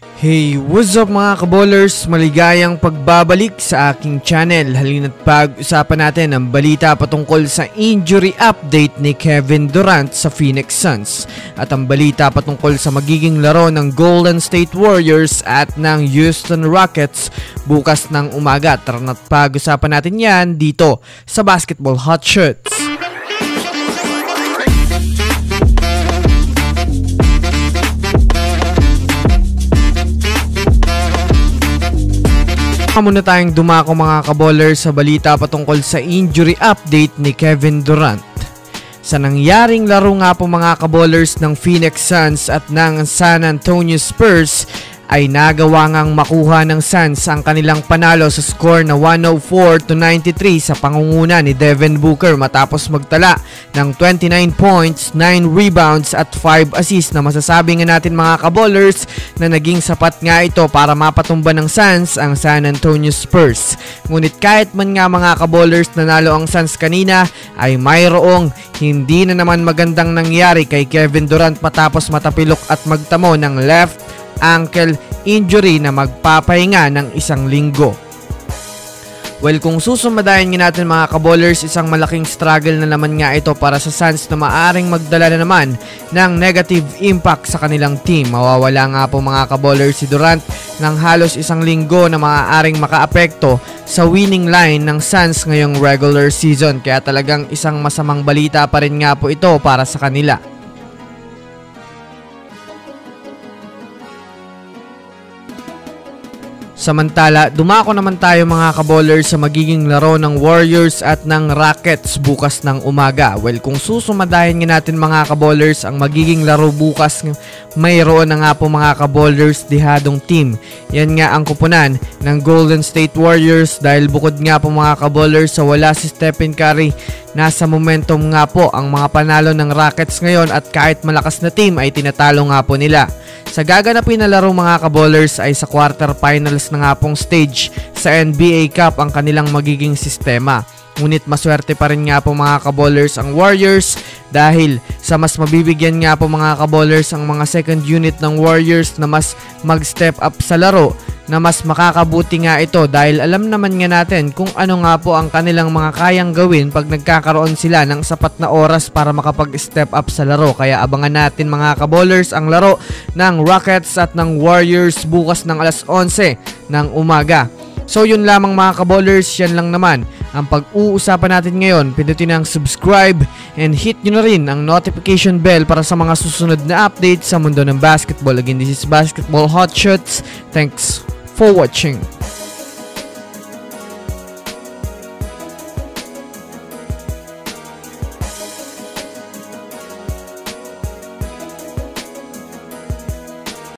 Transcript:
Hey, what's up mga kaballers? Maligayang pagbabalik sa aking channel. Halina't pag-usapan natin ang balita patungkol sa injury update ni Kevin Durant sa Phoenix Suns at ang balita patungkol sa magiging laro ng Golden State Warriors at ng Houston Rockets bukas ng umaga. Tara na't pag-usapan natin yan dito sa Basketball Hot Shots. Muna tayong dumako mga kaballers sa balita patungkol sa injury update ni Kevin Durant. Sa nangyaring laro nga po mga kaballers ng Phoenix Suns at ng San Antonio Spurs ay nagawa ngang makuha ng Suns ang kanilang panalo sa score na 104-93 sa pangunguna ni Devin Booker matapos magtala ng 29 points, 9 rebounds at 5 assists na masasabi nga natin mga kaballers na naging sapat nga ito para mapatumba ng Suns ang San Antonio Spurs. Ngunit kahit man nga mga kaballers nanalo ang Suns kanina ay mayroong hindi na naman magandang nangyari kay Kevin Durant matapos matapilok at magtamo ng left ankle injury na magpapahinga ng isang linggo. Well, kung susumadayan nga natin mga kaballers, isang malaking struggle na naman nga ito para sa Suns na maaring magdala na naman ng negative impact sa kanilang team. Mawawala nga po mga kaballers si Durant ng halos isang linggo na maaaring makaapekto sa winning line ng Suns ngayong regular season. Kaya talagang isang masamang balita pa rin nga po ito para sa kanila. Samantala, dumako naman tayo mga kaballers sa magiging laro ng Warriors at ng Rockets bukas ng umaga. Well, kung susumadahin nga natin mga kaballers ang magiging laro bukas, mayroon na nga po mga kaballers dihadong team. Yan nga ang kupunan ng Golden State Warriors dahil bukod nga po mga kaballers sa wala si Stephen Curry, nasa momentum nga po ang mga panalo ng Rockets ngayon at kahit malakas na team ay tinatalo nga po nila. Sa gaganapin na laro mga kaballers ay sa quarterfinals na nga pong stage sa NBA Cup ang kanilang magiging sistema. Ngunit maswerte pa rin nga po mga kaballers ang Warriors dahil sa mas mabibigyan nga po mga kaballers ang mga second unit ng Warriors na mas mag-step up sa laro na mas makakabuti nga ito dahil alam naman nga natin kung ano nga po ang kanilang mga kayang gawin pag nagkakaroon sila ng sapat na oras para makapag-step up sa laro. Kaya abangan natin mga kaballers ang laro ng Rockets at ng Warriors bukas ng alas 11 ng umaga. So yun lamang mga kaballers, yan lang naman ang pag-uusapan natin ngayon. Pindutin ang subscribe and hit nyo na rin ang notification bell para sa mga susunod na updates sa mundo ng basketball. Again, this is Basketball Hot Shots. Thanks for watching.